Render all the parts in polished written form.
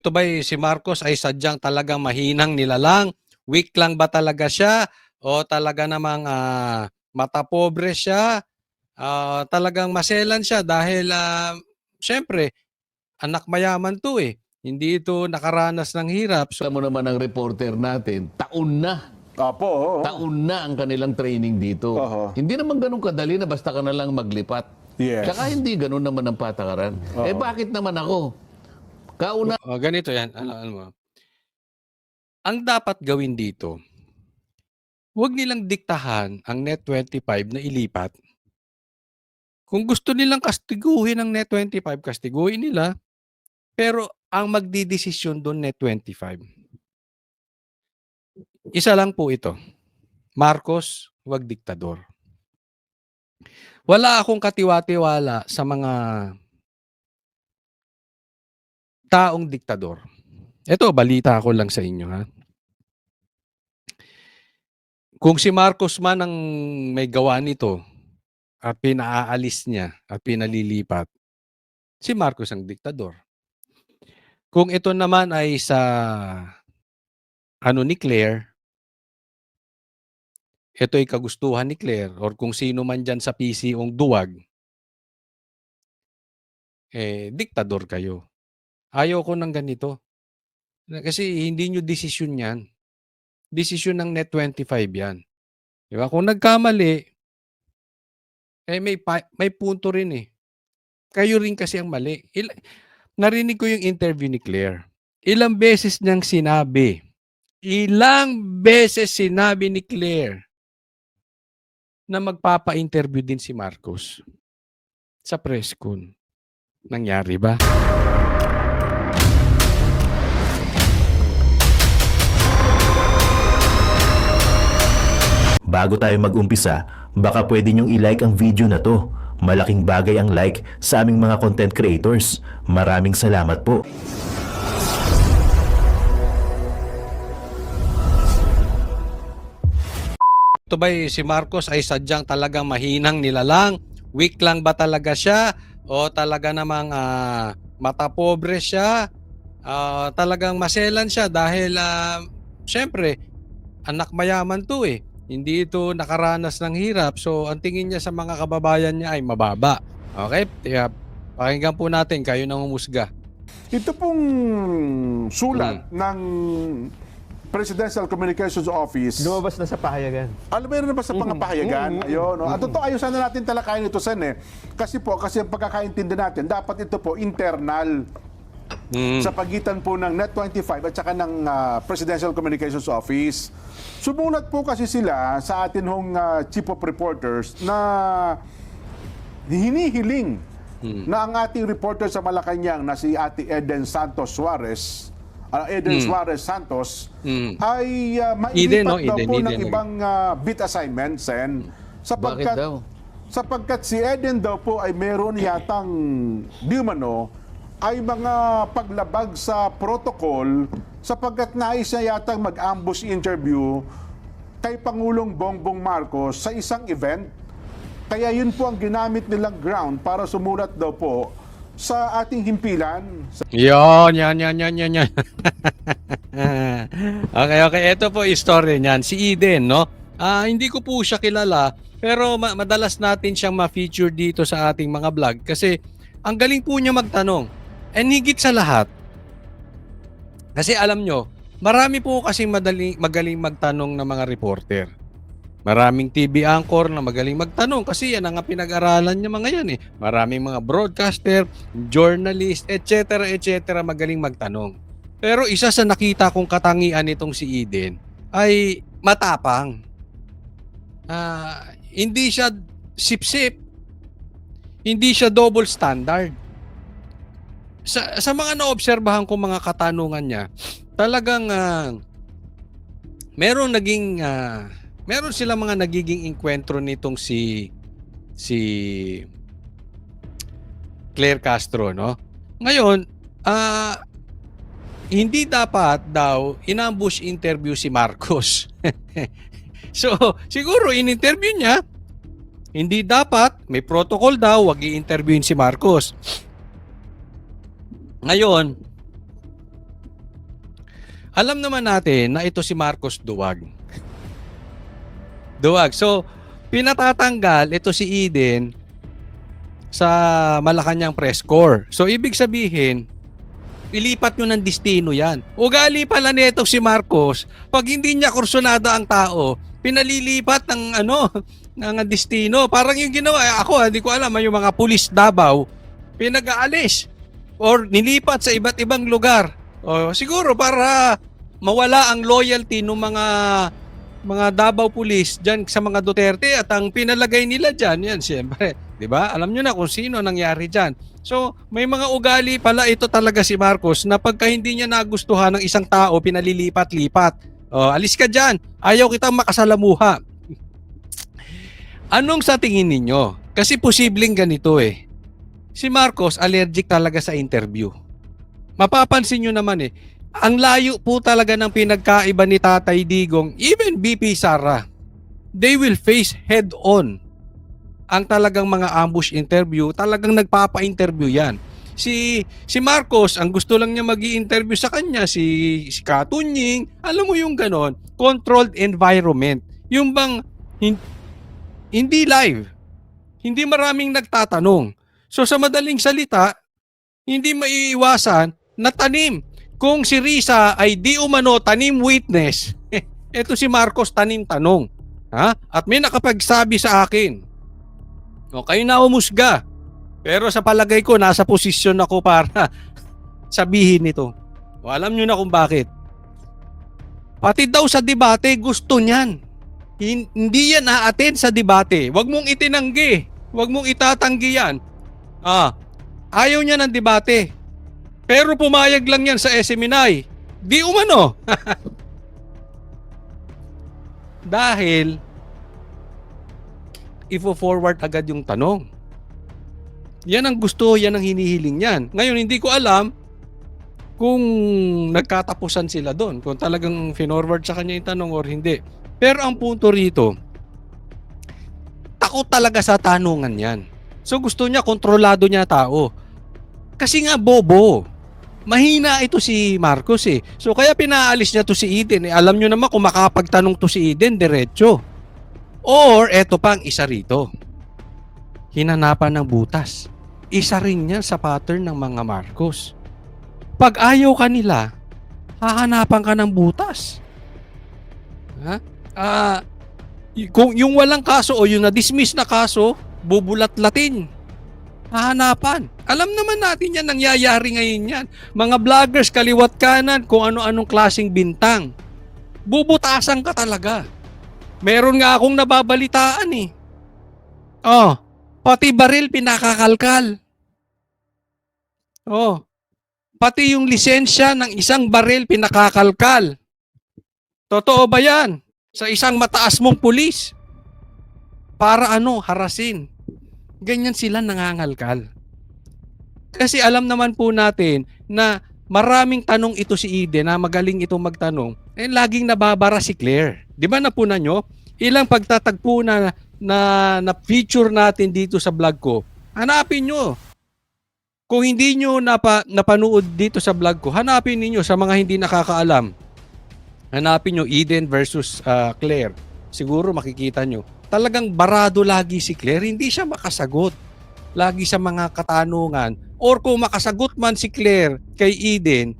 Ito ba'y si Marcos ay sadyang talagang mahinang nilalang? Weak lang ba talaga siya? O talaga namang matapobre siya? Talagang maselan siya dahil syempre, anak mayaman to eh. Hindi ito nakaranas ng hirap. So, Alam mo naman ang reporter natin, taon na. Opo, oo. Taon na ang kanilang training dito. Oho. Hindi naman ganun kadali na basta ka na lang maglipat. Yes. Tsaka hindi ganun naman ang patakaran. Eh bakit naman ako? Kauna ganito yan. Ano mo? Ang dapat gawin dito, huwag nilang diktahan ang Net25 na ilipat. Kung gusto nilang kastiguhin ang Net25, kastiguhin nila. Pero ang magdidesisyon doon Net25. Isa lang po ito. Marcos, huwag diktador. Wala akong katiwa-tiwala sa mga taong diktador. Ito, balita ko lang sa inyo ha. Kung si Marcos man ang may gawa nito at pinaalis niya at pinalilipat, si Marcos ang diktador. Kung ito naman ay sa ni Claire, ito ay kagustuhan ni Claire or kung sino man dyan sa PCong duwag, diktador kayo. Ayaw ko ng ganito. Kasi hindi nyo desisyon yan. Desisyon ng Net25 yan. Diba? Kung nagkamali, may punto rin eh. Kayo rin kasi ang mali. Narinig ko yung interview ni Claire. Ilang beses sinabi ni Claire na magpapa-interview din si Marcos sa press con. Nangyari ba? Bago tayo mag-umpisa, baka pwede nyong i-like ang video na to. Malaking bagay ang like sa aming mga content creators. Maraming salamat po. Ito ba'y si Marcos ay sadyang talagang mahinang nilalang? Weak lang ba talaga siya? O talaga namang matapobre siya? Talagang maselan siya dahil syempre, anak mayaman to eh. Hindi ito nakaranas ng hirap. So, ang tingin niya sa mga kababayan niya ay mababa. Okay? Kaya, pakinggan po natin. Kayo nang humusga. Ito pong sulat ng Presidential Communications Office. Lumabas na sa pahayagan. Alam mo na ba sa mga pahayagan? Ayun, no? At totoo, ayun sana natin talakayin ito, Sen, eh. Kasi ang pagkakaintindi natin, dapat ito po internal sa pagitan po ng Net25 at saka ng Presidential Communications Office. Sumulat po kasi sila sa atin hong Chief of Reporters na hinihiling na ang ating reporter sa Malacanang na si Ate Eden Santos Suarez, Suarez Santos, ay mailipat daw po ng ibang beat assignment, Sen. Bakit daw? Sapagkat si Eden daw po ay meron yatang di umano ay mga paglabag sa protocol sapagkat nais niya yatang mag-ambush interview kay Pangulong Bongbong Marcos sa isang event. Kaya yun po ang ginamit nilang ground para sumulat daw po sa ating himpilan. Yan. Okay. Ito po istorya niyan. Si Eden, no? Hindi ko po siya kilala, pero madalas natin siyang ma-feature dito sa ating mga vlog kasi ang galing po niya magtanong. And higit sa lahat, kasi alam nyo, marami po kasing magaling magtanong ng mga reporter. Maraming TV anchor na magaling magtanong kasi yan ang pinag-aralan niya mga yan eh. Maraming mga broadcaster, journalist, etc. magaling magtanong. Pero isa sa nakita kong katangian nitong si Eden ay matapang. Hindi siya sip-sip. Hindi siya double standard. Sa mga naobserbahan ko mga katanungan niya, talagang meron sila mga nagiging enkwentro nitong si Claire Castro, no? Ngayon, hindi dapat daw inambush interview si Marcos. So, siguro in-interview niya, hindi dapat, may protocol daw, wag i-interviewin si Marcos. Ngayon, Alam naman natin na ito si Marcos duwag. Duwag. So, pinatatanggal ito si Eden sa Malacanang Press Corps. So, ibig sabihin, ilipat nyo ng destino yan. Ugali pala nito si Marcos, pag hindi niya kursunada ang tao, pinalilipat ng ng destino. Parang yung ginawa, ako hindi ko alam, yung mga pulis Davao, pinag-aalis or nilipat sa iba't ibang lugar. O, siguro para mawala ang loyalty ng mga Davao Police diyan sa mga Duterte at ang pinalagay nila diyan, yan siyempre, 'di ba? Alam niyo na kung sino nangyari diyan. So, may mga ugali pala ito talaga si Marcos na pagka hindi niya nagustuhan ng isang tao, pinalilipat-lipat. Oh, alis ka diyan. Ayaw kitang makasalamuha. Anong sa tingin ninyo? Kasi posibleng ganito eh. Si Marcos allergic talaga sa interview. Mapapansin niyo naman eh, ang layo po talaga ng pinagkaiba ni Tatay Digong, even BP Sara. They will face head-on ang talagang mga ambush interview, talagang nagpapa-interview yan. Si Marcos, ang gusto lang niya magi-interview sa kanya, si Katunying, alam mo yung ganon, controlled environment. Yung bang hindi live, hindi maraming nagtatanong. So sa madaling salita, hindi maiiwasan na tanim. Kung si Risa ay di umano tanim witness, eto si Marcos tanim tanong. Ha? At may nakapagsabi sa akin, o kayo na umusga, pero sa palagay ko nasa posisyon ako para sabihin ito. O alam nyo na kung bakit. Pati daw sa debate gusto niyan. Hindi yan a-attend sa debate. Huwag mong itinanggi. Huwag mong itatanggi yan. Ayaw niya ng debate. Pero pumayag lang yan sa SMNI. Di umano. Dahil ifo-forward agad yung tanong. Yan ang gusto, yan ang hinihiling yan. Ngayon, hindi ko alam kung nagkatapusan sila doon. Kung talagang finorward sa kanya yung tanong or hindi. Pero ang punto rito, takot talaga sa tanungan yan. So gusto niya, kontrolado niya tao. Kasi nga bobo. Mahina ito si Marcos eh. So kaya pinaalis niya to si Eden. Alam nyo naman kung makapagtanong to si Eden, diretso. Or eto pang isa rito. Hinanapan ng butas. Isa rin yan sa pattern ng mga Marcos. Pag ayaw ka nila, hahanapan ka ng butas. Ha? Kung yung walang kaso o yung na-dismiss na kaso, bubulat-latin. Hahanapan. Alam naman natin yan, nangyayari ngayon yan. Mga vloggers, kaliwat kanan, kung ano-anong klaseng bintang. Bubutasan ka talaga. Meron nga akong nababalitaan eh. Pati baril pinakakalkal. Pati yung lisensya ng isang baril pinakakalkal. Totoo ba yan? Sa isang mataas mong pulis. Para harasin. Ganyan sila nangangalkal. Kasi alam naman po natin na maraming tanong ito si Eden na magaling itong magtanong. Laging nababara si Claire. Di ba napunan nyo? Ilang pagtatagpo na feature natin dito sa vlog ko. Hanapin nyo. Kung hindi nyo napanood dito sa vlog ko, hanapin niyo sa mga hindi nakakaalam. Hanapin nyo Eden versus Claire. Siguro makikita nyo. Talagang barado lagi si Claire. Hindi siya makasagot. Lagi sa mga katanungan. Or kung makasagot man si Claire kay Eden,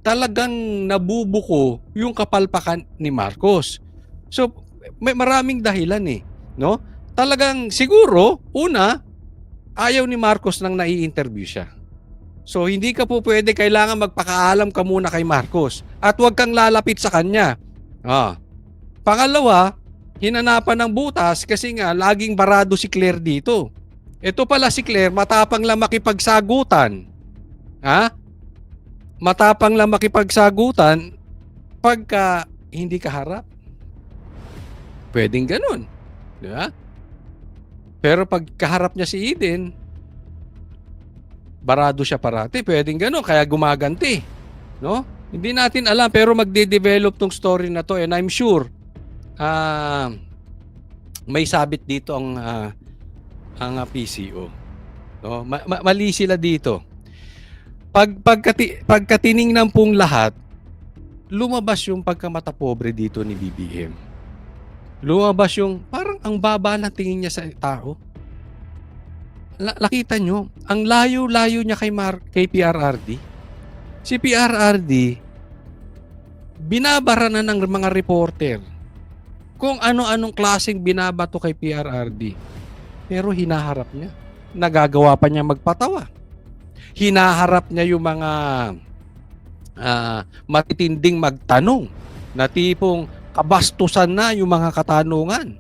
talagang nabubuko yung kapalpakan ni Marcos. So, may maraming dahilan eh. No? Talagang siguro, una, ayaw ni Marcos nang nai-interview siya. So, hindi ka po pwede, kailangan magpakaalam ka muna kay Marcos. At huwag kang lalapit sa kanya. Pangalawa, hinanapan ng butas kasi nga laging barado si Claire dito. Ito pala si Claire, matapang lang makipagsagutan. Matapang lang makipagsagutan pagka hindi ka harap. Pwedeng ganun. Diba? Pero pag kaharap niya si Eden, barado siya parati. Pwedeng ganun, kaya gumaganti. No? Hindi natin alam, pero magde-develop tong story na to. And I'm sure, may sabit dito ang PCO. No? Mali sila dito. Pagkatiningnan pong lahat, lumabas yung pagkamata pobre dito ni BBM. Lumabas yung parang ang baba ng tingin niya sa tao. Nakita nyo, ang layo-layo niya kay PRRD. Si PRRD, binabara na ng mga reporter kung ano-anong klaseng binabato kay PRRD. Pero hinaharap niya. Nagagawa pa niya magpatawa. Hinaharap niya yung mga matitinding magtanong na tipong kabastusan na yung mga katanungan.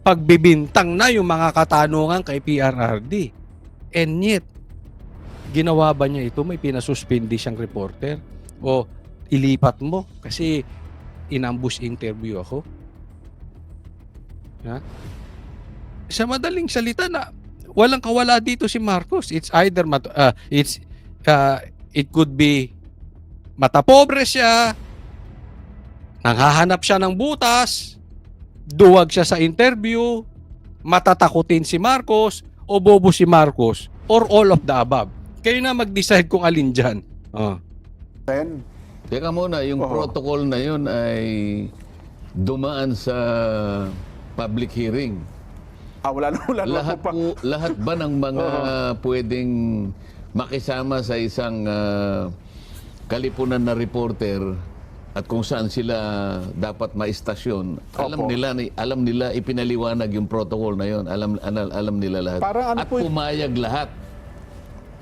Pagbibintang na yung mga katanungan kay PRRD. And yet, ginawa ba niya ito? May pinasuspindi siyang reporter? O ilipat mo kasi inambush interview ako? Ha? Sa madaling salita na walang kawala dito si Marcos. It's either it could be matapobre siya, nanghahanap siya ng butas, duwag siya sa interview, matatakutin si Marcos, o bobo si Marcos, or all of the above. Kayo na mag-decide kung alin dyan. Sen, Teka muna, yung protocol na yun ay dumaan sa public hearing. wala na po pa. Lahat ba ng mga pwedeng makisama sa isang kalipunan na reporter at kung saan sila dapat maistasyon, alam nila ipinaliwanag yung protocol na yun. Alam nila lahat. Parang ano at po pumayag lahat.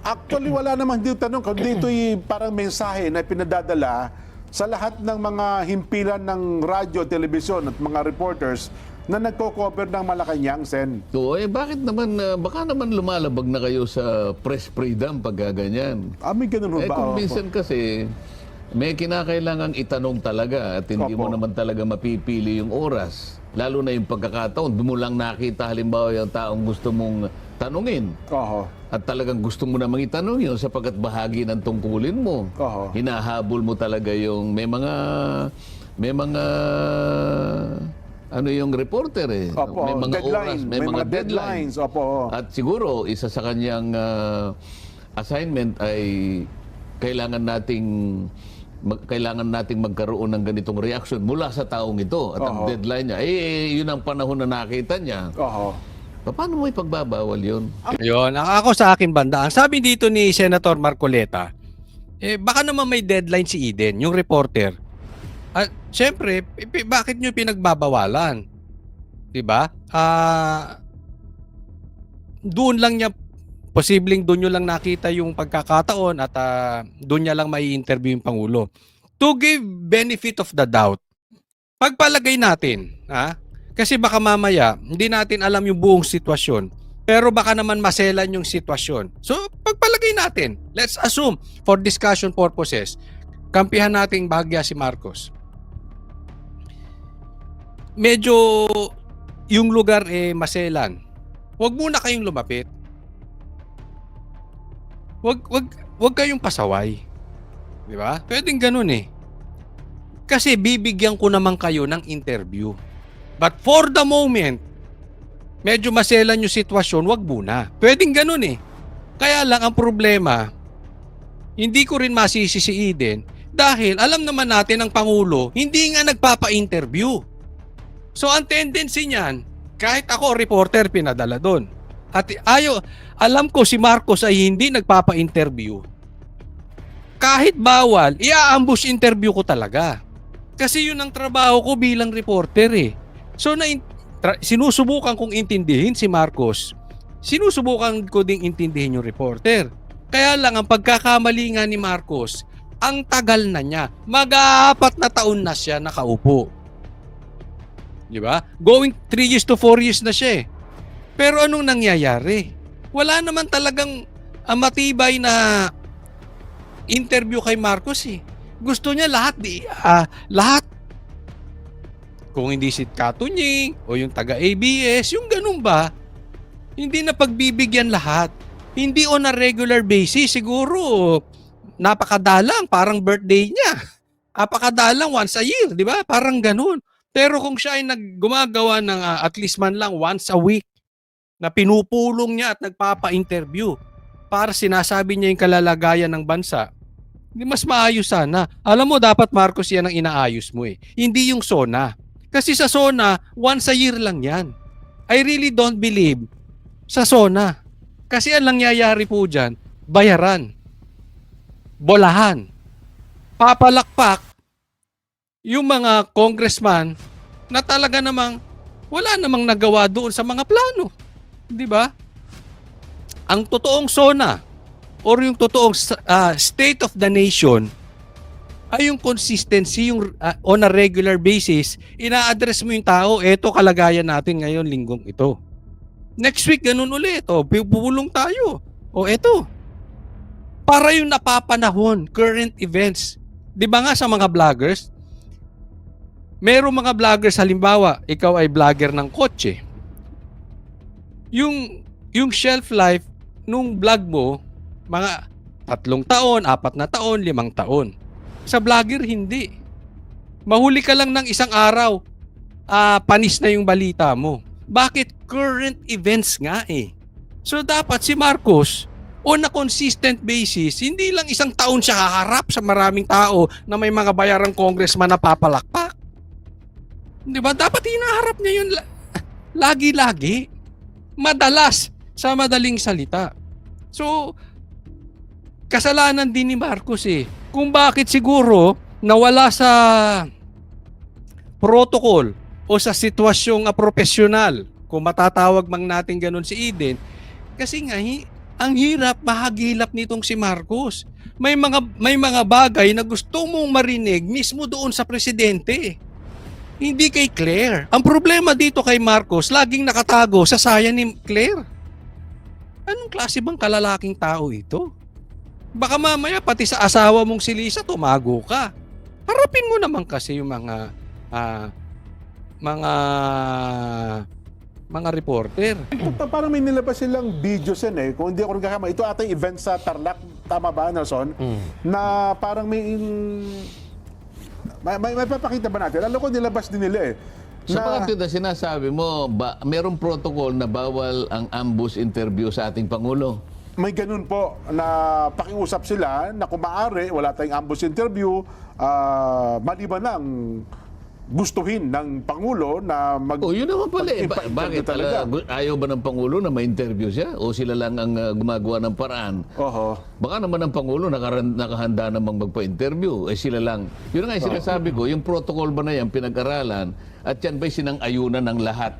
Actually, wala namang dito tanong. Kundi ito'y parang mensahe na pinadadala sa lahat ng mga himpilan ng radyo, telebisyon at mga reporters na nagko-cover ng Malacanang, Sen. So, bakit naman, baka naman lumalabag na kayo sa press freedom pag ganyan. May ganun ho ba? Kung minsan kasi, may kinakailangang itanong talaga at hindi mo naman talaga mapipili yung oras. Lalo na yung pagkakataon, doon mo lang nakita halimbawa yung taong gusto mong tanungin. At talagang gusto mo namang itanong yun sapagkat bahagi ng tungkulin mo. Hinahabol mo talaga yung may mga ano yung reporter eh. May mga deadline, oras, may mga deadlines. At siguro isa sa kanyang assignment ay kailangan nating magkaroon ng ganitong reaction mula sa taong ito. At ang deadline niya, yun ang panahon na nakita niya. Paano mo ipagbabawal yun? Yun, ako sa akin banda, ang sabi dito ni Senator Marcoleta, baka naman may deadline si Eden, yung reporter. At syempre, bakit nyo pinagbabawalan? Diba? Doon lang niya, posibleng doon nyo lang nakita yung pagkakataon at doon niya lang mai-interview yung Pangulo. To give benefit of the doubt, pagpalagay natin, kasi baka mamaya, hindi natin alam yung buong sitwasyon. Pero baka naman maselan yung sitwasyon. So, pagpalagay natin, let's assume, for discussion purposes, kampihan nating bahagya si Marcos. Medyo yung lugar maselan. Huwag muna kayong lumapit. Huwag kayong pasaway. Di ba? Pwedeng ganun Kasi bibigyan ko naman kayo ng interview. But for the moment, medyo maselan yung sitwasyon, wag muna. Pwedeng ganun Kaya lang ang problema, hindi ko rin masisi si Eden dahil alam naman natin ang Pangulo, hindi nga nagpapa-interview. So ang tendency niyan, kahit ako reporter pinadala doon. At alam ko si Marcos ay hindi nagpapa-interview. Kahit bawal, i-ambush interview ko talaga. Kasi yun ang trabaho ko bilang reporter So sinusubukan kong intindihin si Marcos. Sinusubukan ko ding intindihin yung reporter. Kaya lang ang pagkakamali nga ni Marcos, ang tagal na niya. Mag-4 na taon na siya nakaupo. Di ba? Going 3 years to 4 years na siya Pero anong nangyayari? Wala naman talagang matibay na interview kay Marcos Gusto niya lahat lahat. Kung hindi si Katunying o yung taga-ABS, yung ganun ba? Hindi na pagbibigyan lahat. Hindi on a regular basis. Siguro, napakadalang. Parang birthday niya. Napakadalang once a year. Di ba? Parang ganun. Pero kung siya ay gumagawa ng at least man lang once a week na pinupulong niya at nagpapa-interview para sinasabi niya yung kalalagayan ng bansa, Mas maayos sana. Alam mo, dapat Marcos yan ang inaayos mo eh. Hindi yung SONA. Kasi sa SONA, once a year lang yan. I really don't believe sa SONA. Kasi ang nangyayari po dyan, bayaran, bolahan, papalakpak yung mga congressman na talaga namang wala namang nagawa doon sa mga plano. Di ba? Ang totoong SONA or yung totoong state of the nation ay yung consistency, yung on a regular basis, ina-address mo yung tao, eto kalagayan natin ngayon linggong ito. Next week, ganun ulit. O, pupulong tayo. O, eto. Para yung napapanahon, current events. Di ba nga sa mga vloggers, merong mga vloggers, halimbawa, ikaw ay vlogger ng kotse. Yung shelf life nung vlog mo, mga 3 taon, 4 na taon, 5 taon. Sa vlogger, hindi. Mahuli ka lang ng isang araw, panis na yung balita mo. Bakit? Current events nga eh. So dapat si Marcos, on a consistent basis, hindi lang 1 taon siya haharap sa maraming tao na may mga bayarang congressman na papalakpak. Di ba? Dapat hinaharap niya yun lagi-lagi. Madalas, sa madaling salita. So, kasalanan din ni Marcos eh. Kung bakit siguro nawala sa protocol o sa sitwasyong profesional, kung matatawag mang natin ganun si Eden, kasi nga ang hirap mahagilap nitong si Marcos. May mga bagay na gusto mong marinig mismo doon sa presidente. Hindi kay Claire. Ang problema dito kay Marcos, laging nakatago sa saya ni Claire. Anong klase bang kalalaking tao ito? Baka mamaya pati sa asawa mong si Lisa tumago ka. Harapin mo naman kasi yung mga reporter. Parang may nilabas silang videos yan eh. Kung hindi ako nagkakama, ito ata yung event sa Tarlac, tama ba, Nelson? Na parang may papakita ba natin? Alam ko nilabas din nila eh. Sa mga tida, sinasabi mo, merong protocol na bawal ang ambush interview sa ating Pangulo? May ganun po na pakiusap sila na kung maaari, wala tayong ambush interview, maliban lang gustuhin ng Pangulo na yun naman pala eh. mag-impact Bakit talaga. ayaw ba ng Pangulo na ma-interview siya? O sila lang ang gumagawa ng paraan? Oho. Baka naman ang Pangulo nakahanda namang magpa-interview. Sila lang. Yun nga yung sinasabi ko, yung protocol ba na yan pinag-aralan at yan ba'y sinang-ayunan ng lahat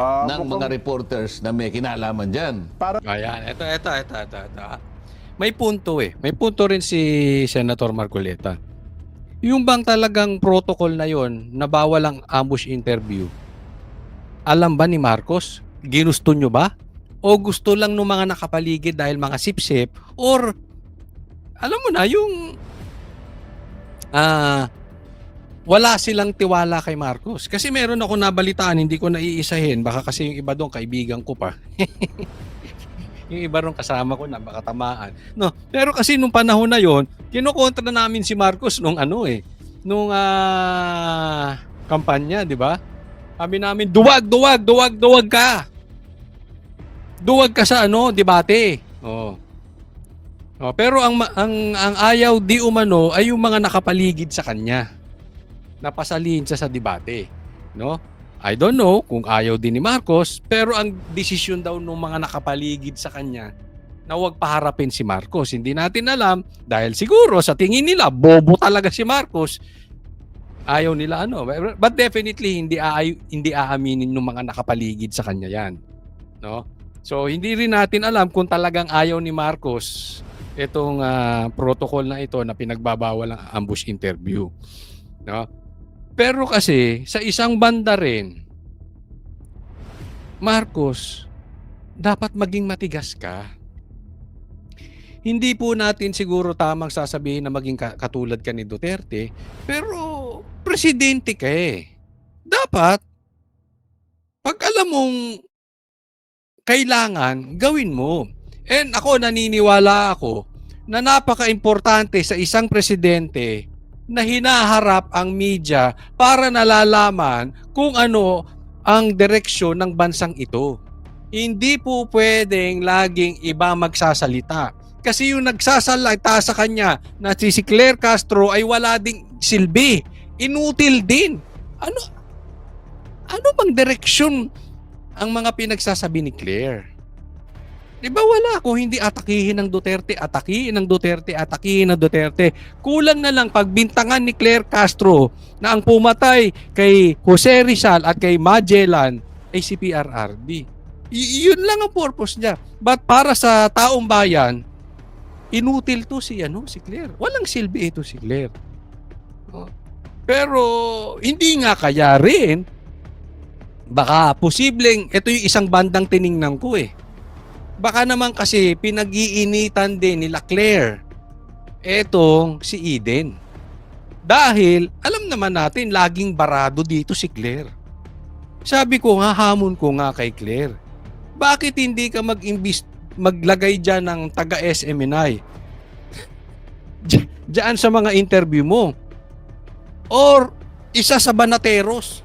ng mga reporters na may kinalaman dyan? Ayan, ito. May punto eh. May punto rin si Senator Marcoleta. Yung bang talagang protocol na yon na bawal ang ambush interview, alam ba ni Marcos? Ginusto nyo ba? O gusto lang ng mga nakapaligid dahil mga sip-sip? Or, alam mo na, yung wala silang tiwala kay Marcos. Kasi meron ako nabalitaan, hindi ko naiisahin. Baka kasi yung iba doon, kaibigan ko pa. Yung iba ron kasama ko na baka tamaan. No, pero kasi nung panahon na yon, kinokontra namin si Marcos nung kampanya, di ba? Sabi namin, duwag ka. Duwag ka sa debate. Oh. Pero ang ayaw di umano ay yung mga nakapaligid sa kanya. Napasalin siya sa debate, no? I don't know kung ayaw din ni Marcos, pero ang desisyon daw ng mga nakapaligid sa kanya na huwag paharapin si Marcos. Hindi natin alam dahil siguro sa tingin nila bobo talaga si Marcos. Ayaw nila but definitely hindi aaminin ng mga nakapaligid sa kanya 'yan, no? So hindi rin natin alam kung talagang ayaw ni Marcos itong protocol na ito na pinagbabawal ang ambush interview, no? Pero kasi, sa isang banda rin, Marcos, dapat maging matigas ka. Hindi po natin siguro tamang sasabihin na maging katulad ka ni Duterte, pero presidente ka eh. Dapat, pag alam mong kailangan, gawin mo. And naniniwala ako na napaka-importante sa isang presidente na hinaharap ang media para nalalaman kung ano ang direksyon ng bansang ito. Hindi po pwedeng laging iba magsasalita. Kasi yung nagsasalita sa kanya na si Claire Castro ay wala ding silbi. Inutil din. Ano bang direksyon ang mga pinagsasabi ni Claire? Di ba wala kung hindi atakihin ng Duterte, atakihin ng Duterte, atakihin ng Duterte. Kulang na lang pagbintangan ni Claire Castro na ang pumatay kay Jose Rizal at kay Magellan ay si PRRD. Yun lang ang purpose niya. But para sa taong bayan, inutil to si Claire. Walang silbi ito si Claire. Oh. Pero hindi nga kaya rin. Baka posibleng ito yung isang bandang tiningnan ko eh. Baka naman kasi pinag-iinitan din nila Claire etong si Eden. Dahil alam naman natin laging barado dito si Claire. Sabi ko nga, hamon ko nga kay Claire. Bakit hindi ka maglagay dyan ng taga-SMNI? Diyan sa mga interview mo. Or isa sa Banateros.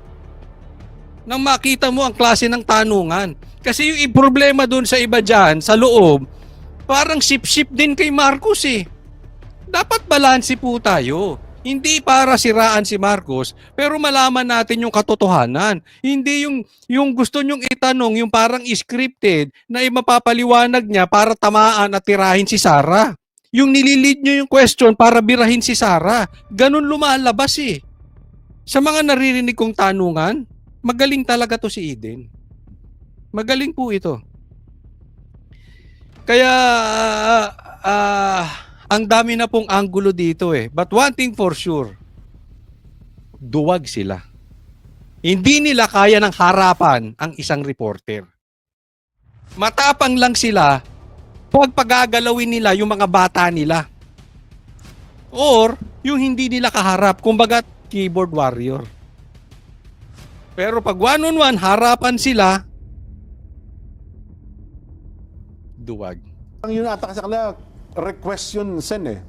Nang makita mo ang klase ng tanungan. Kasi yung problema dun sa iba dyan, sa loob, parang sip-sip din kay Marcos eh. Dapat balanse po tayo. Hindi para siraan si Marcos, pero malaman natin yung katotohanan. Hindi yung gusto nyong itanong, yung parang scripted na mapapaliwanag niya para tamaan at tirahin si Sara. Yung nililid nyo yung question para birahin si Sara. Ganun lumalabas eh. Sa mga naririnig kong tanungan, magaling talaga to si Eden. Magaling po ito. Kaya ang dami na pong anggulo dito eh. But one thing for sure, duwag sila. Hindi nila kaya ng harapan ang isang reporter. Matapang lang sila pag pagagalawin nila yung mga bata nila. Or yung hindi nila kaharap, kumbaga keyboard warrior. Pero pag one-on-one, harapan sila, duwag. Ang yun ata sa kanila, request yun, Sen eh.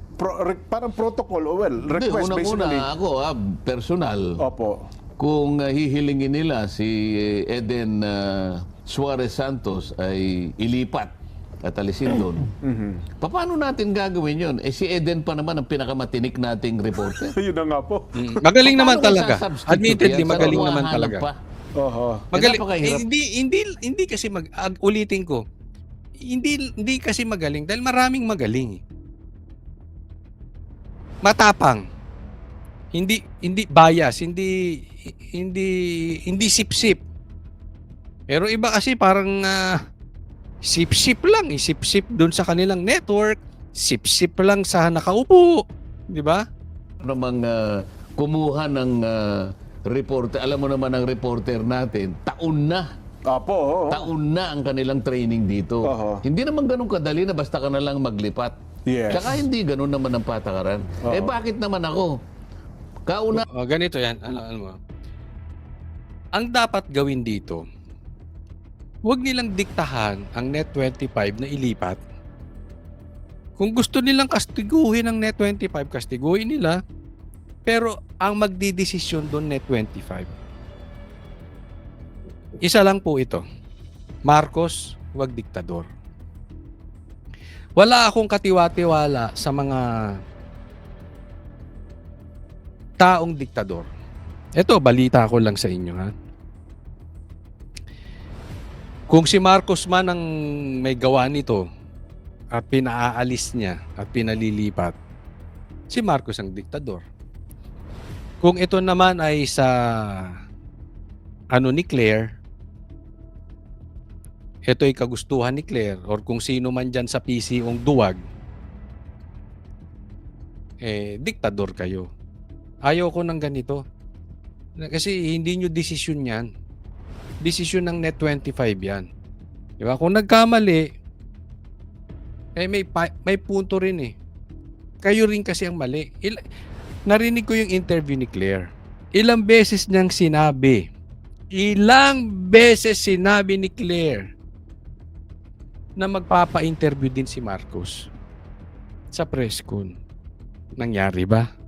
Parang protocol, request basically. Unang-una ako, personal. Opo. Kung hihilingin nila si Eden Suarez Santos ay ilipat at alisin doon, paano natin gagawin yun? Si Eden pa naman ang pinakamatinik nating reporter. Yun na nga po. Magaling naman Paano talaga. masasubstitute Admittedly, yan? magaling Saan naman mahahanap talaga. pa? Oho. Magaling. Napakahirap. Hindi kasi ulitin ko. Hindi kasi magaling dahil maraming magaling. Matapang. Hindi bias, hindi sip-sip. Pero iba kasi parang sip-sip lang, sip-sip doon sa kanilang network, sip-sip lang sa nakaupo, 'di ba? Namang kumuha ng reporter. Alam mo naman ang reporter natin, taon na. Opo. Oo. Taon na ang kanilang training dito. Oho. Hindi naman ganun kadali na basta ka na lang maglipat. Yes. Tsaka hindi ganun naman ang patakaran. Oo. Bakit naman ako? Kauna Ganito 'yan, ano mo. Ang dapat gawin dito, huwag nilang diktahan ang Net25 na ilipat. Kung gusto nilang kastiguhin ang Net25, kastiguhin nila. Pero ang magdidesisyon doon Net25. Isa lang po ito. Marcos, huwag diktador. Wala akong katiwa-tiwala sa mga taong diktador. Ito, balita ko lang sa inyo ha. Kung si Marcos man ang may gawa nito at pinaalis niya at pinalilipat, si Marcos ang diktador. Kung ito naman ay sa ni Claire, ito ay kagustuhan ni Claire or kung sino man dyan sa PCong duwag, diktador kayo. Ayaw ko ng ganito. Kasi hindi nyo desisyon yan. Desisyon ng Net25 yan. Di ba? Kung nagkamali, may punto rin eh. Kayo rin kasi ang mali. Narinig ko yung interview ni Claire. Ilang beses sinabi ni Claire na magpapa-interview din si Marcos sa press con. Nangyari ba?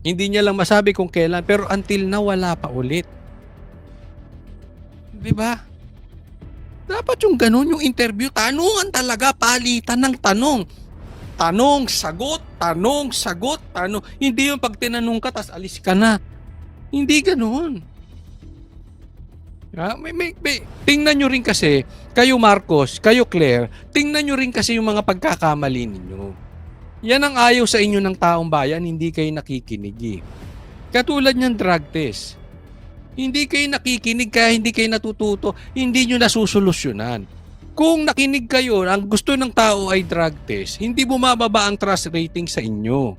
Hindi niya lang masabi kung kailan, pero until now wala pa ulit. 'Di ba? Dapat yung ganun, yung interview, tanungan talaga, palitan ng tanong. Tanong, sagot, tanong, sagot, tanong. Hindi yung pag tinanong ka, tas alis ka na. Hindi ganun. Tingnan nyo rin kasi, kayo Marcos, kayo Claire, tingnan nyo rin kasi yung mga pagkakamali ninyo. Yan ang ayaw sa inyo ng taong bayan, hindi kayo nakikinig eh. Katulad ng drug test. Hindi kayo nakikinig kaya hindi kayo natututo, hindi nyo nasusolusyonan. Kung nakinig kayo, ang gusto ng tao ay drug test, hindi bumababa ang trust rating sa inyo.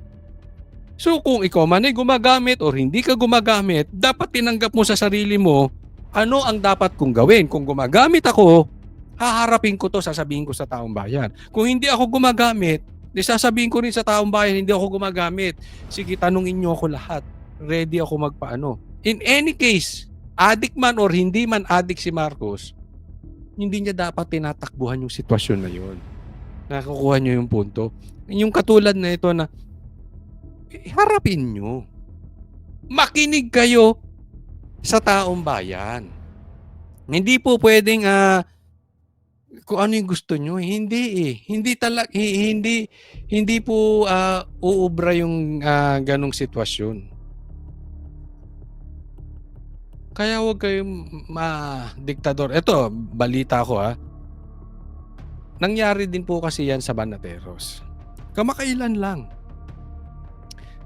So kung ikaw man ay gumagamit o hindi ka gumagamit, dapat tinanggap mo sa sarili mo, ano ang dapat kong gawin? Kung gumagamit ako, haharapin ko to, sasabihin ko sa taong bayan. Kung hindi ako gumagamit, sasabihin ko rin sa taong bayan, hindi ako gumagamit. Sige, tanungin nyo ako lahat. Ready ako magpaano. In any case, addict man or hindi man addict si Marcos, hindi niya dapat tinatakbuhan yung sitwasyon na yun. Nakukuha niyo yung punto. Yung katulad na ito na, harapin nyo. Makinig kayo sa taong bayan. Hindi po pwedeng kung ano yung gusto nyo. Hindi eh. Hindi po uubra yung ganong sitwasyon. Kaya huwag kayong diktador. Ito, balita ko Nangyari din po kasi yan sa Banateros. Kamakailan lang.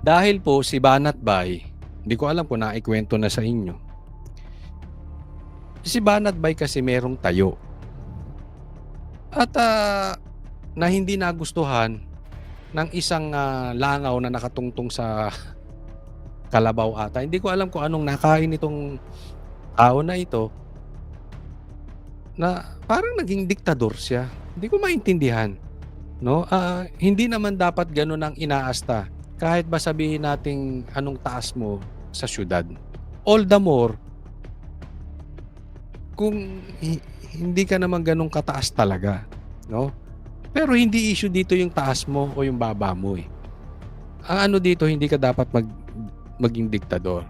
Dahil po si Banat Bay, hindi ko alam kung naikwento na sa inyo. Si Banat Bay kasi merong tayo. At na hindi nagustuhan ng isang langaw na nakatungtong sa kalabaw ata. Hindi ko alam kung anong nakain itong tao na ito na parang naging diktador siya. Hindi ko maintindihan. No? Hindi naman dapat ganun ang inaasta. Kahit ba sabihin nating anong taas mo sa syudad. All the more, kung hindi ka naman ganun kataas talaga. No? Pero hindi issue dito yung taas mo o yung baba mo eh. Ang ano dito, hindi ka dapat maging diktador.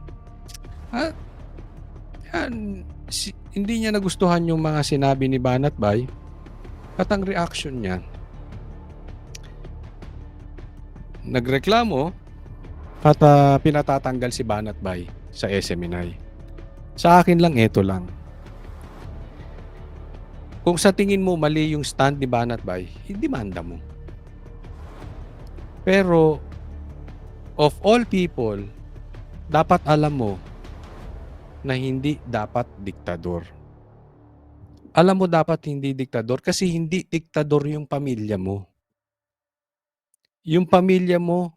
Hindi niya nagustuhan yung mga sinabi ni Banat Bay at ang reaction niya, nagreklamo at pinatatanggal si Banat Bay sa SMNI. Sa akin lang, ito lang. Kung sa tingin mo mali yung stand ni Banat Bay, demanda mo. Pero of all people, dapat alam mo na hindi dapat diktador. Alam mo dapat hindi diktador kasi hindi diktador yung pamilya mo. Yung pamilya mo,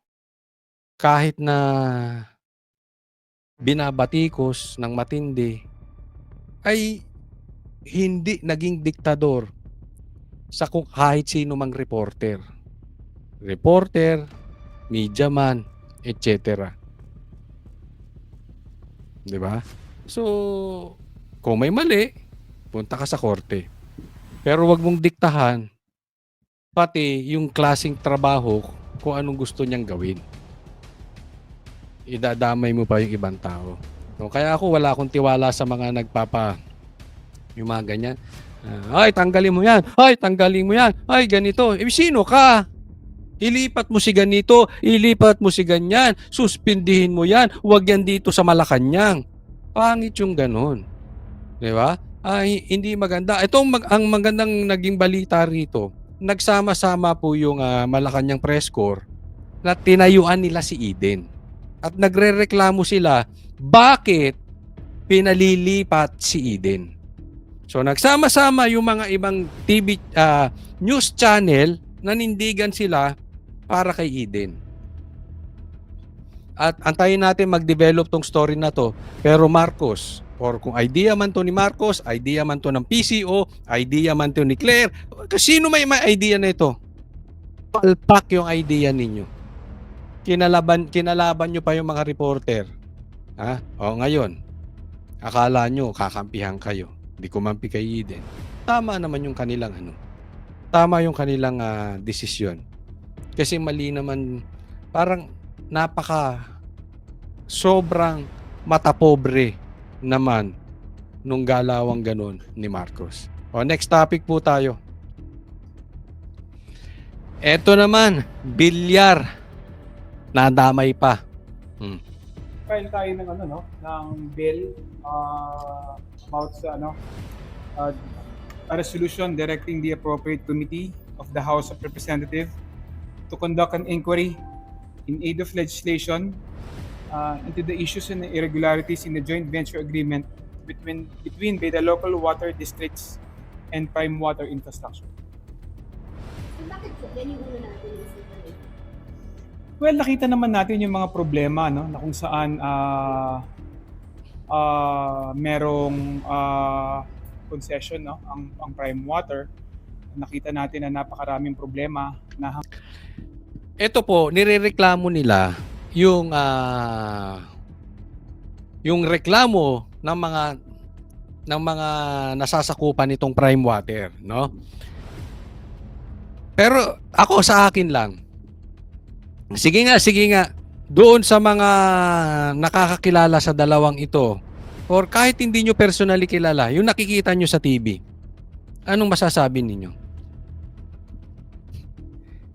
kahit na binabatikos ng matindi, ay hindi naging diktador sa kung kahit sino mang reporter. Reporter, media man, etc. Diba? So, kung may mali, punta ka sa korte. Pero wag mong diktahan pati yung klaseng trabaho kung anong gusto niyang gawin. Idadamay mo pa yung ibang tao. So, kaya ako wala akong tiwala sa mga yung mga ganyan. Ay, tanggalin mo yan. Ay, tanggalin mo yan. Ay, ganito. Sino ka? Ilipat mo si ganito, ilipat mo si ganyan, suspindihin mo yan, huwag yan dito sa Malacanang. Pangit yung ganun. Di ba? Hindi maganda. Ang magandang naging balita rito, nagsama-sama po yung Malacanang Press Corps na tinayuan nila si Eden. At nagrereklamo sila, bakit pinalilipat si Eden? So nagsama-sama yung mga ibang TV news channel, nanindigan sila para kay Eden. At antayin natin mag-develop tong story na to. Pero Marcos, or kung idea man to ni Marcos, idea man to ng PCO, idea man to ni Claire, sino may idea na ito? Palpak yung idea ninyo. Kinalaban nyo pa yung mga reporter. O ngayon, akala nyo kakampihan kayo. Hindi kumampi kay Eden. Tama naman yung kanilang Tama yung kanilang desisyon. Kasi mali naman, parang sobrang matapobre naman nung galawang ganon ni Marcos. O, next topic po tayo. Eto naman, bilyar. Nadamay pa. File tayo ng ano no, ng bill about sa a resolution directing the appropriate committee of the House of Representatives to conduct an inquiry in aid of legislation into the issues and irregularities in the joint venture agreement between the local water districts and Prime Water Infrastructure. So, bakit po? Yan yung una natin isipin. Well, nakita naman natin yung mga problema no, na kung saan merong concession no, ang Prime Water. Nakita natin na napakaraming problema na Ito po, nirereklamo nila yung reklamo ng mga nasasakupan nitong Prime Water, no? Pero ako sa akin lang. Sige nga. Doon sa mga nakakakilala sa dalawang ito, or kahit hindi nyo personally kilala, yung nakikita nyo sa TV, anong masasabi ninyo?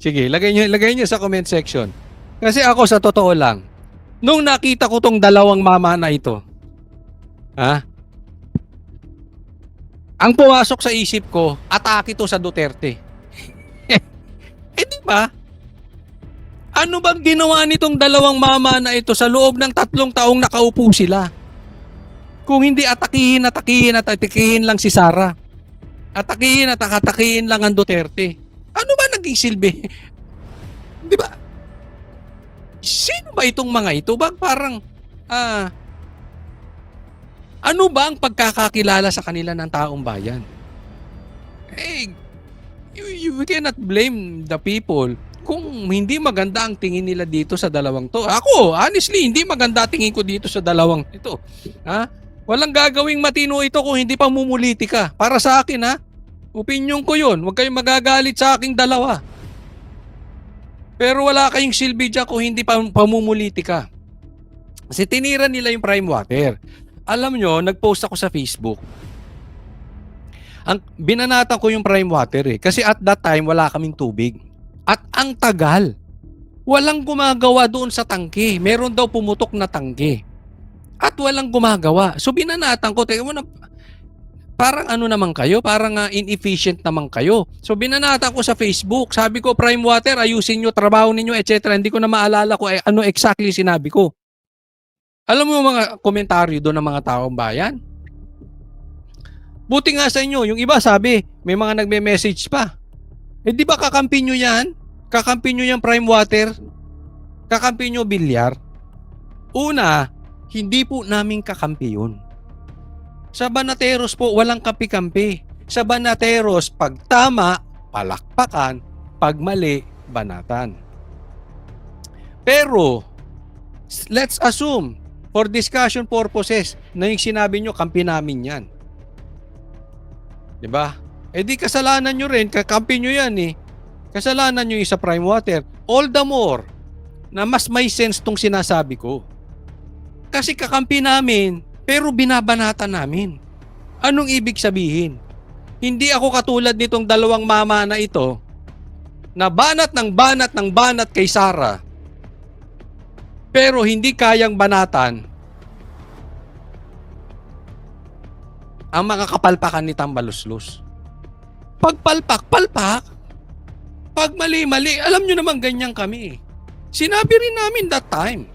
Sige, lagay nyo sa comment section. Kasi ako sa totoo lang, nung nakita ko tong dalawang mama na ito, ang pumasok sa isip ko, atake to sa Duterte. Di ba? Ano bang ginawa nitong dalawang mama na ito sa loob ng 3 taong nakaupo sila? Kung hindi atakihin lang si Sara. Atakihin lang ang Duterte. Ano ba naging silbi? Di ba? Sino ba itong mga ito? Bang parang, ano ba ang pagkakakilala sa kanila ng taong bayan? You cannot blame the people kung hindi maganda ang tingin nila dito sa dalawang to. Ako, honestly, hindi maganda tingin ko dito sa dalawang ito. Walang gagawing matino ito kung hindi pa mumulitika. Para sa akin, opinion ko yun. Huwag kayong magagalit sa aking dalawa. Pero wala kayong silbi dyan kung hindi pa pamumulitika. Kasi tinira nila yung Prime Water. Alam nyo, nag-post ako sa Facebook. Binanatan ko yung Prime Water kasi at that time wala kaming tubig. At ang tagal. Walang gumagawa doon sa tangke. Meron daw pumutok na tangke. At walang gumagawa. So binanatan ko, parang ano naman kayo? Parang inefficient naman kayo. So binanatan ko sa Facebook. Sabi ko, Prime Water, ayusin nyo, trabaho ninyo, etc. Hindi ko na maalala ko ano exactly sinabi ko. Alam mo mga komentaryo doon ng mga taong bayan? Buti nga sa inyo, yung iba sabi, may mga nagme-message pa. Di ba kakampi nyo yan? Kakampi nyo yung Prime Water? Kakampi nyo bilyar? Una, hindi po namin kakampi yun. Sa Banateros po, walang kampi-kampi. Sa Banateros, pag tama, palakpakan. Pag mali, banatan. Pero, let's assume, for discussion purposes, na yung sinabi nyo, kampi namin yan. Diba? Di kasalanan nyo rin, kakampi nyo yan Kasalanan nyo yung sa Prime Water. All the more na mas may sense tong sinasabi ko. Kasi kakampi namin, pero binabanatan namin. Anong ibig sabihin? Hindi ako katulad nitong dalawang mama na ito na banat kay Sara pero hindi kayang banatan ang mga kapalpakan ni Tambaluslos. Pagpalpak. Pag mali. Alam nyo naman ganyan kami. Sinabi rin namin that time.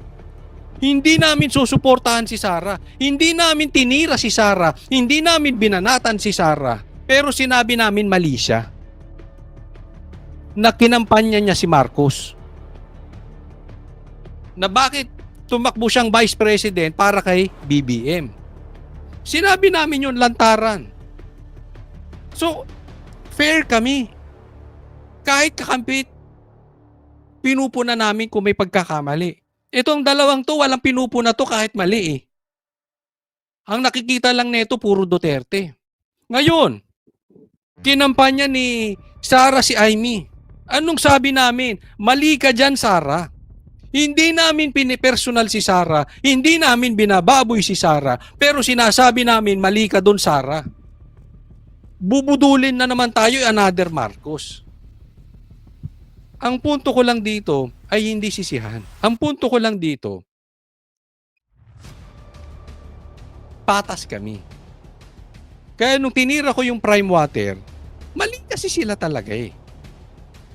Hindi namin susuportahan si Sara. Hindi namin tinira si Sara. Hindi namin binanatan si Sara. Pero sinabi namin mali siya. Na kinampanya niya si Marcos. Na bakit tumakbo siyang Vice President para kay BBM. Sinabi namin yun lantaran. So, fair kami. Kahit kakampit, pinupuna namin kung may pagkakamali. Itong dalawang to, walang pinupuna to kahit mali Ang nakikita lang nito puro Duterte. Ngayon, kinampanya ni Sara si Amy. Anong sabi namin? Mali ka dyan, Sara. Hindi namin pinipersonal si Sara. Hindi namin binababoy si Sara. Pero sinasabi namin, mali ka doon, Sara. bubudulin na naman tayo another Marcos. Ang punto ko lang dito ay hindi sisihan. Ang punto ko lang dito, patas kami. Kaya nung tinira ko yung Prime Water, mali kasi sila talaga eh.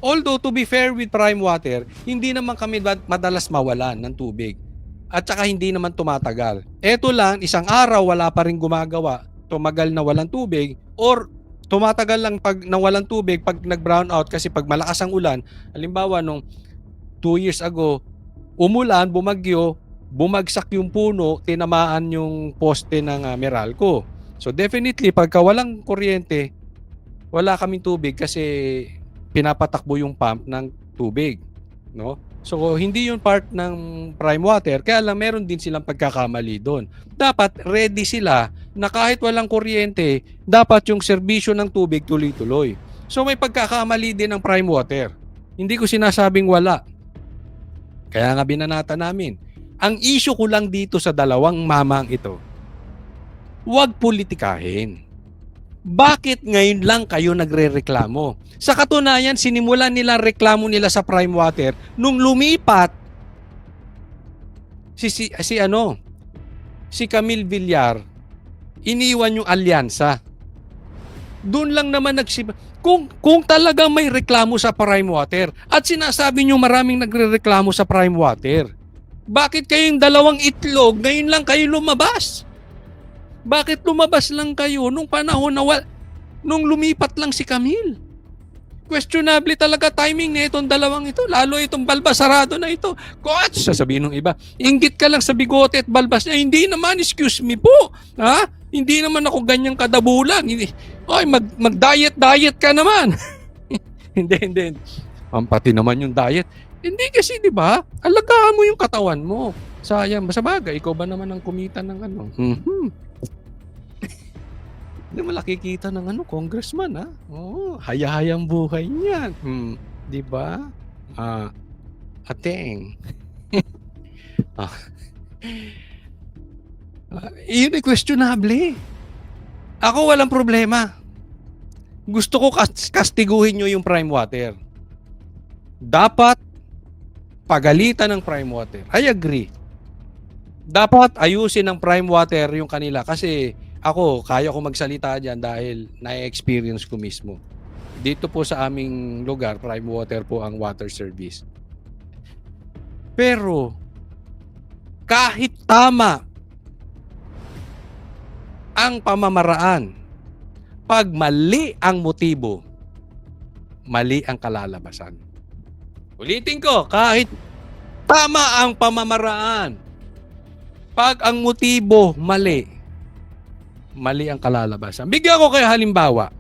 Although to be fair with Prime Water, hindi naman kami madalas mawalan ng tubig. At saka hindi naman tumatagal. Eto lang, isang araw wala pa rin gumagawa, tumagal na walang tubig, or tumatagal lang pag nawalan tubig pag nag-brown out kasi pag malakas ang ulan. Halimbawa nung 2 years ago, umulan, bumagyo, bumagsak yung puno, tinamaan yung poste ng Meralco. So definitely pagka walang kuryente, wala kaming tubig kasi pinapatakbo yung pump ng tubig, no? So hindi yun part ng Prime Water, kaya lang meron din silang pagkakamali doon. Dapat ready sila na kahit walang kuryente, dapat yung serbisyo ng tubig tuloy-tuloy. So may pagkakamali din ng Prime Water. Hindi ko sinasabing wala. Kaya nga binanata namin. Ang issue ko lang dito sa dalawang mamang ito, huwag politikahin. Bakit ngayon lang kayo nagrereklamo? Sa katunayan, sinimulan nila reklamo nila sa Prime Water nung lumipat si Camille Villar, iniwan yung alyansa. Doon lang naman kung talagang may reklamo sa Prime Water at sinasabi nyo maraming nagrereklamo sa Prime Water, bakit kayong dalawang itlog ngayon lang kayo lumabas? Bakit lumabas lang kayo nung panahon na nung lumipat lang si Camille? Questionable talaga timing na itong dalawang ito, lalo itong balbas sarado na ito. Coach, sasabihin ng iba, inggit ka lang sa bigote at balbas niya. Hindi naman, excuse me po. Ha? Hindi naman ako ganyang kadabulan. Oy, mag-diet ka naman. Hindi. Pati naman yung diet. Hindi kasi, di ba? Alagaan mo yung katawan mo. Sayang, sa bagay, ikaw ba naman ang kumita ng ano? Hindi mo nakikita ng congressman, ha? Oo, hayahayang buhay niyan. Di ba? Ateng. Yun ay questionable. Ako walang problema. Gusto ko kastiguhin nyo yung Prime Water. Dapat pagalitan ng Prime Water. I agree. Dapat ayusin ng Prime Water yung kanila kasi ako, kaya ko magsalita dyan dahil na-experience ko mismo. Dito po sa aming lugar, Prime Water po ang water service. Pero, kahit tama ang pamamaraan, pag mali ang motibo, mali ang kalalabasan. Ulitin ko, kahit tama ang pamamaraan, pag ang motibo mali, mali ang kalalabasan. Bigyan ko kayo halimbawa.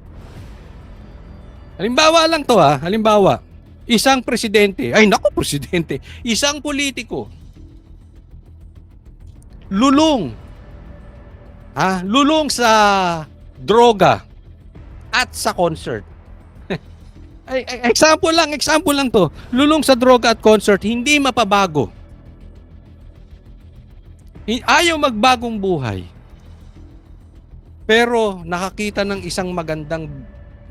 Halimbawa lang to ha. Halimbawa, isang presidente, isang politiko, lulong sa droga at sa concert. Example lang to. Lulong sa droga at concert, hindi mapabago. Ayaw magbagong buhay. Pero nakakita ng isang magandang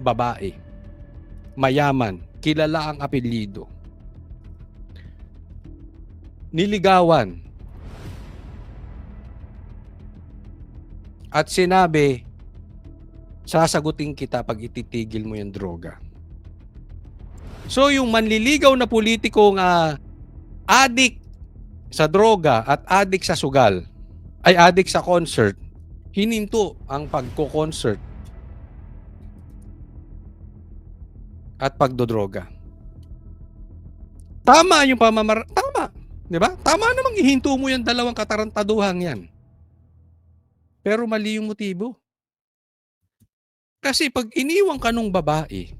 babae, mayaman, kilala ang apelyido. Niligawan. At sinabi, sasagutin kita pag ititigil mo yung droga. So yung manliligaw na politikong adik sa droga at adik sa sugal, ay adik sa concert, hininto ang pagko-concert at pagdodroga. Tama yung tama, 'di ba? Tama namang ihinto mo yung dalawang katarantaduhang 'yan. Pero mali yung motibo. Kasi pag iniwan ka nung babae,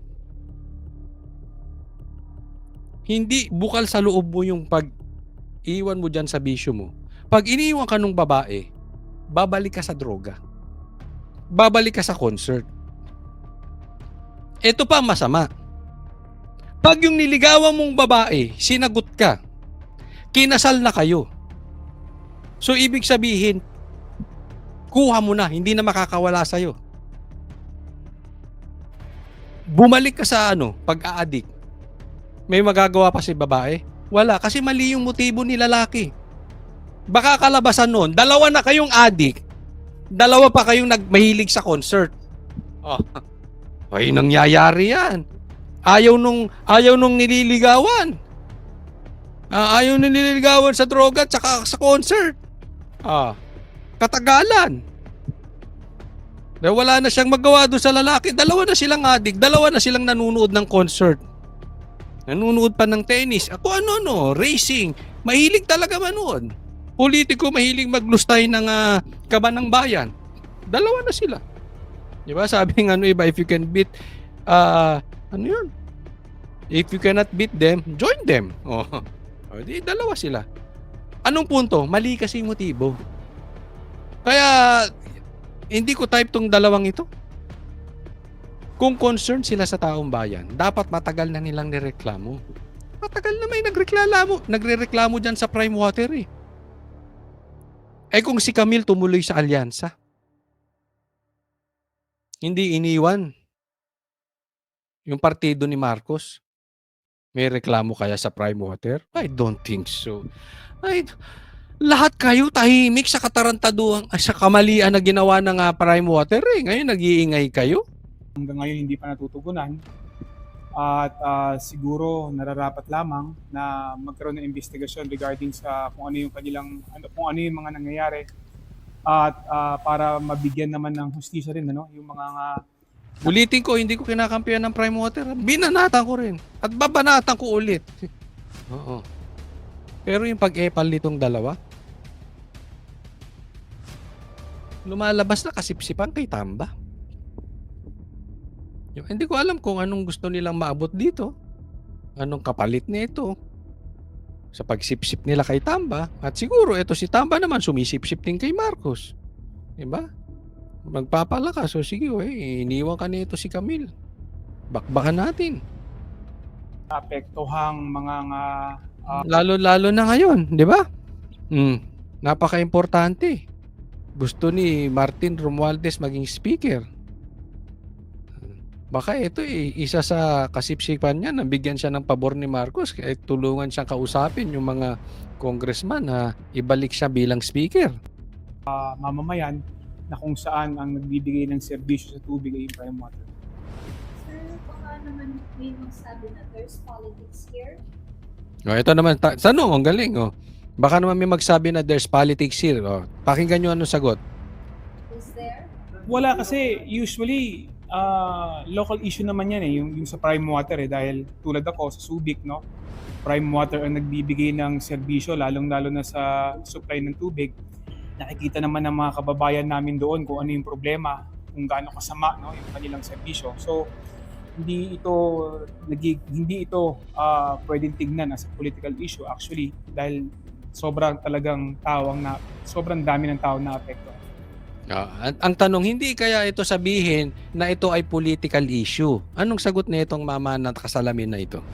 hindi bukal sa loob mo yung pag-iwan mo dyan sa bisyo mo. Pag iniwan ka nung babae, babalik ka sa droga. Babalik ka sa concert. Ito pa masama. Pag yung niligawan mong babae, sinagot ka, kinasal na kayo. So ibig sabihin, kuha mo na, hindi na makakawala sa'yo. bumalik ka sa pag-a-addict, may magagawa pa si babae? Wala, kasi mali yung motibo ni lalaki. Baka kalabasan nun, dalawa na kayong addict, dalawa pa kayong mahilig sa concert. Oh, ay nangyayari yan. Ayaw nung nililigawan. Ayaw nung nililigawan sa droga at saka sa concert. Katagalan. Dahil wala na siyang magawa doon sa lalaki. Dalawa na silang addict. Dalawa na silang nanunood ng concert. Nanunood pa ng tennis. Ako racing. Mahilig talaga manood. Politiko mahilig maglustay ng kaban ng bayan. Dalawa na sila. Di ba? Sabi ng iba, if you can beat, yun? If you cannot beat them, join them. Di dalawa sila. Anong punto? Mali kasi yung motibo. Kaya, hindi ko type tong dalawang ito. Kung concerned sila sa taong bayan, dapat matagal na nilang nireklamo. Matagal na may nagrereklamo dyan sa Prime Water eh. Kung si Camille tumuloy sa alyansa, hindi iniwan yung partido ni Marcos, may reklamo kaya sa Prime Water? I don't think so. Lahat kayo tahimik sa katarantaduhan, sa kamalian na ginawa ng Prime Water eh. Ngayon nag-iingay kayo. Hanggang ngayon hindi pa natutugunan. At siguro nararapat lamang na magkaroon ng investigasyon regarding sa kung ano yung mga nangyayari at para mabigyan naman ng hustisya rin yung mga Ulitin ko, hindi ko kinakampihan ng Prime Water. Binanatan ko rin. At babanatan ko ulit. Oo. Pero yung pag-epal nitong dalawa, lumalabas na kasipsipan kay Tamba. Hindi ko alam kung anong gusto nilang maabot dito. Anong kapalit nito sa pagsipsip nila kay Tamba. At siguro ito si Tamba naman sumisipsip din kay Marcos. Diba? Magpapalakas. So sige, iniwan ka nito si Camille. Bakbakan natin. apektuhang mga Lalo na ngayon, di ba? Napaka-importante. Gusto ni Martin Romualdez maging speaker. Baka ito isa sa kasipsipan niya, nabigyan siya ng pabor ni Marcos, kaya tulungan siyang kausapin yung mga congressman na ibalik siya bilang speaker. mamamayan na kung saan ang nagbibigay ng serbisyo sa tubig ay yung Prime Water. Sir, baka naman may magsabi na there's politics here. Ito naman, tanong, ang galing. Baka naman may magsabi na there's politics here. Pakinggan nyo anong sagot. Is there? Wala kasi usually local issue naman yan yung sa Prime Water dahil tulad ako sa Subic, no? Prime Water ang nagbibigay ng serbisyo lalong-lalo na sa supply ng tubig. Nakikita naman ng mga kababayan namin doon kung ano yung problema, kung gaano kasama, no, yung kanilang serbisyo. So hindi ito pwedeng tignan as a political issue actually dahil sobrang dami ng tao na apekto. Ang tanong, hindi kaya ito sabihin na ito ay political issue? Anong sagot na itong mama na kasalamin na ito?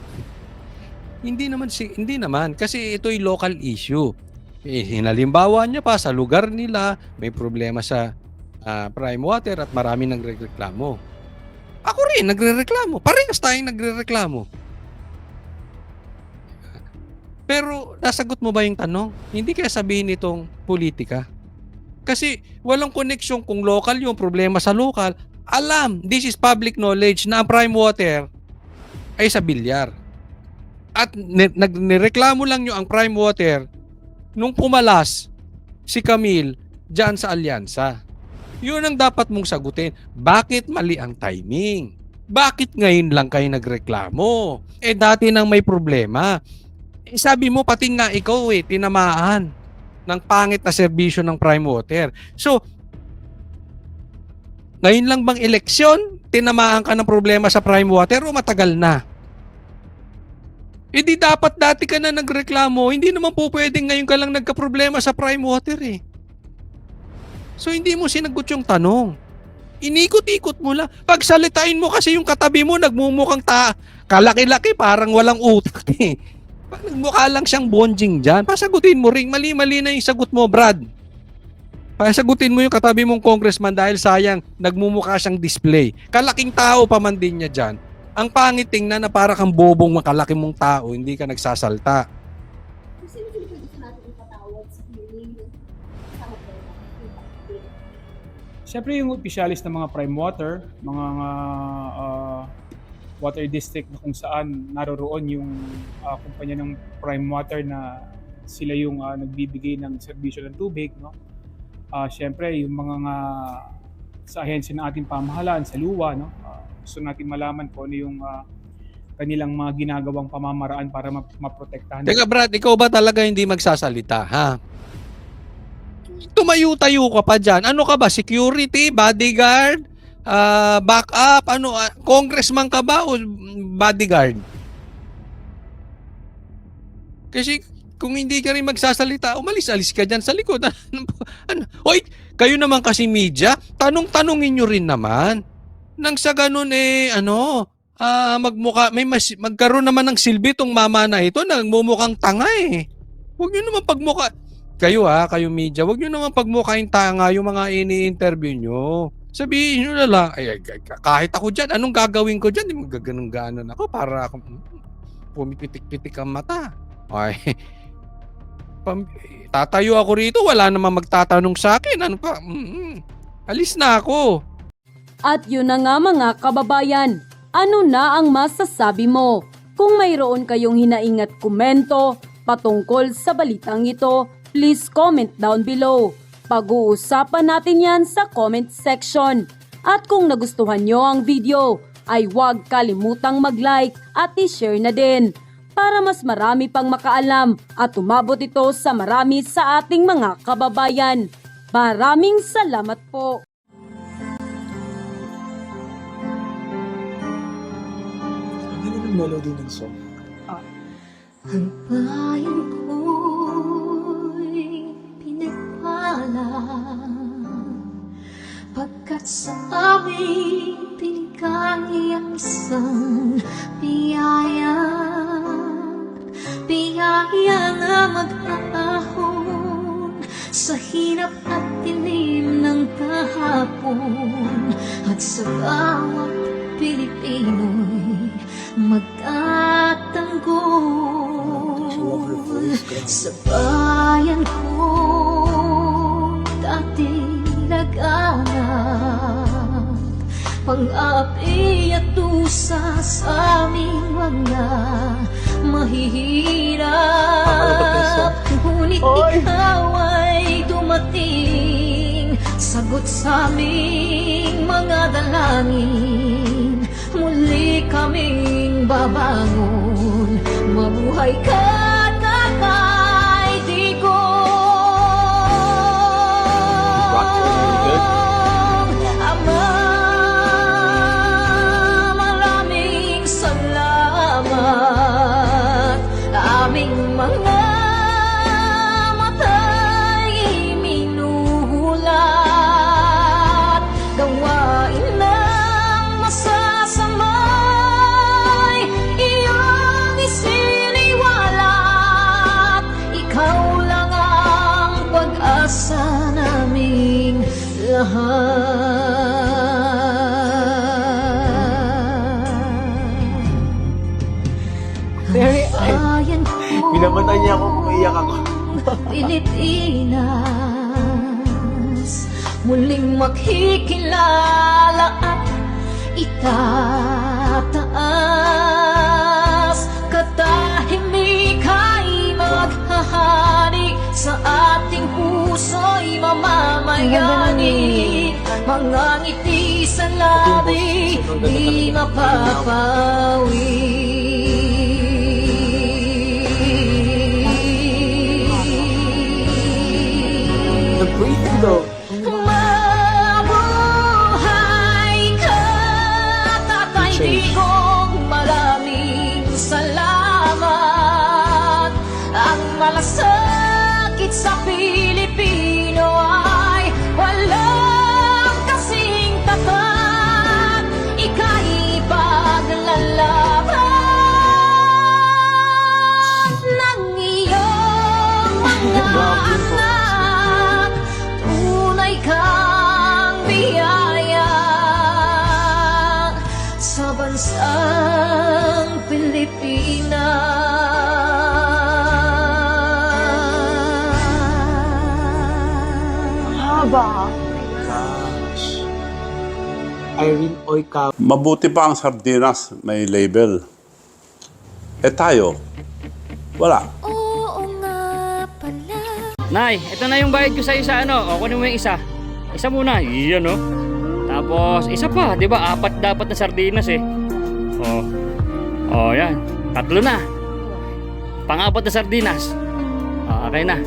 Hindi naman kasi ito ay local issue. Hinalimbawa niya pa sa lugar nila may problema sa Prime Water at marami nagrereklamo. Ako rin nagrereklamo. Parehas tayong nagrereklamo. Pero nasagot mo ba yung tanong? Hindi kaya sabihin itong politika? Kasi walang koneksyon kung local yung problema sa local. Alam, this is public knowledge na ang Prime Water ay sa bilyar. At nireklamo lang nyo ang Prime Water nung pumalas si Camille dyan sa alyansa. Yun ang dapat mong sagutin. Bakit mali ang timing? Bakit ngayon lang kayo nagreklamo? Dati nang may problema. Sabi mo pati nga ikaw tinamaan ng pangit na serbisyo ng Prime Water. So, ngayon lang bang eleksyon, tinamaan ka ng problema sa Prime Water o matagal na? Di dapat dati ka na nagreklamo, hindi naman po pwedeng ngayon ka lang nagka-problema sa Prime Water So, hindi mo sinagot yung tanong. Inikot-ikot mo lang. Pagsalitain mo kasi yung katabi mo, nagmumukhang kalaki-laki, parang walang utak Nagmukha lang siyang bonjing dyan. Pasagutin mo rin. Mali-mali na yung sagot mo, Brad. Pasagutin mo yung katabi mong congressman dahil sayang, nagmumukha siyang display. Kalaking tao pa man din niya dyan. Ang pangit tingnan na para kang bobong makalaki mong tao, hindi ka nagsasalta. Kasi hindi gusto natin ipatawad sa hearing sa hotel. Siyempre yung opisyalis ng mga prime water, mga water district na kung saan naroroon yung kumpanya ng prime water na sila yung nagbibigay ng serbisyo ng tubig, no? Siyempre yung mga sa ahensya ng ating pamahalaan sa luwa, no? Gusto natin malaman kung ano yung kanilang mga ginagawang pamamaraan para maprotektahan. Teka Brad, ikaw ba talaga hindi magsasalita, ha? Tumayo-tayo ka pa dyan. Ano ka ba? Security? Bodyguard? Backup? Ano? Congressman ka ba o bodyguard? Kasi kung hindi ka rin magsasalita, umalis-alis ka dyan sa likod. Ano? Hoy, kayo naman kasi media, tanong-tanongin nyo rin naman. Nang sa ganun magmukha, magkaroon naman ng silbi tong mama na ito, nagmumukhang tanga eh. Huwag nyo naman pagmukha. Kayo media, huwag nyo naman pagmukhaing tanga yung mga ini-interview nyo. Sabihin nyo na lang, kahit ako dyan, anong gagawin ko dyan? Magaganong-ganon ako para akong pumipitik-pitik ang mata. Ay, tatayo ako rito, wala namang magtatanong sa akin. Ano pa? Alis na ako. At yun na nga mga kababayan, ano na ang masasabi mo? Kung mayroon kayong hinaingat komento patungkol sa balitang ito, please comment down below. Pag-uusapan natin yan sa comment section. At kung nagustuhan nyo ang video, ay huwag kalimutang mag-like at i-share na din para mas marami pang makaalam at umabot ito sa marami sa ating mga kababayan. Maraming salamat po. Melody ng song. Ang bayan ko'y pinagpala pagkat sa aming pinigay ang isang biyaya na maghahon sa hirap at dilim ng kahapon at sa bawat Pilipino'y magtatanggol sa bayan ko dati laganap pang-api at dusa sa aming mga mahihirap ngunit ikaw ay dumating sagot sa aming mga dalangin muli kaming babangon mabuhay ka Tatay Digong Ama maraming salamat aming mga mata'y minuhulat gawain ng masasamay iyong isiniwalat ikaw lang ang pag-asa naming lahat. Very Bayan ko Binamatay niya ako kung iyak ako. Pilipinas muling makikilala at itataas katahimik ay maghahari sa ating puso'y mamamayani mga ngiti sa labi di mapapawi The breathing though. Mabuhay ka, Tatay Digong, maraming salamat. Ang malasakit sa Pilipino ay walang kasing tapat. Ika'y paglalaban ng iyong mga anak. ba? Gosh. Irene Oikawa. Mabuti pa ang sardinas may label. Eh tayo, wala. Nay, ito na yung bayad ko sa isa, ano? O, kunin mo yung isa. Isa muna. Iyan, no? Tapos, isa pa. Di ba? 4 dapat na sardinas, eh. Yan. 3 na. Pang-4 na sardinas. Okay na.